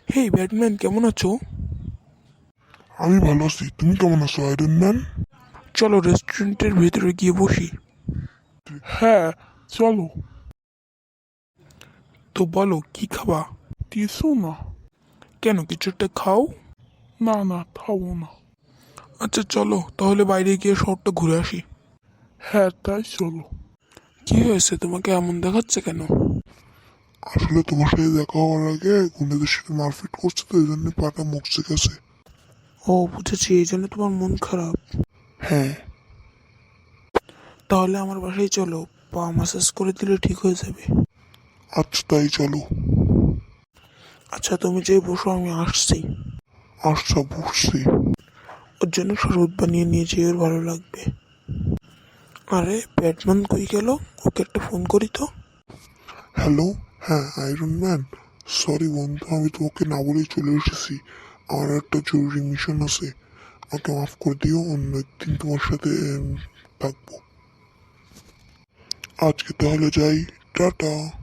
হেই Batman, কেমন আছো? আমি ভালো আছি। তুমি কেমন আছো আয়রন ম্যান? চলো রেস্টুরেন্টের ভেতরে গিয়ে বসি। হ্যাঁ, চলো। তো বলো কি খাবা? কিছু না। কেন, কিছু একটা খাও। না না, খাবো না। আচ্ছা চলো তাহলে বাইরে গিয়ে শহরটা ঘুরে আসি। হ্যাঁ, তাই চলো। কি হয়েছে, তোমাকে এমন দেখাচ্ছে কেন? আসলে তোমার সাথে দেখা হওয়ার আগে গুন্ডাদের সাথে মারপিট করছে, তো এই জন্য পাটা মুখছে গেছে। ও বুঝেছি, এই জন্য তোমার মন খারাপ। হ্যাঁ। তাহলে আমার বাসায় চলো, পা মাসাজ করে দিলে ঠিক হয়ে যাবে। আচ্ছা, তাই চলো। আচ্ছা তুমি যেই বসো, আমি আসছি। আচ্ছা, বুঝছি। ওর জন্য শরবত বানিয়ে নিয়ে যেয়ে ওর ভালো লাগবে। আরে ব্যাটম্যান কই গেল? ওকে একটা ফোন করি তো। হ্যালো। হ্যাঁ আয়রন ম্যান। সরি বন্ধু, আমি তোমাকে না বলেই চলে এসেছি। আমার একটা জরুরি মিশন আছে। আমাকে মাফ করে দিও, অন্য একদিন তোমার সাথে থাকবো। আজকে তাহলে যাই। টাটা।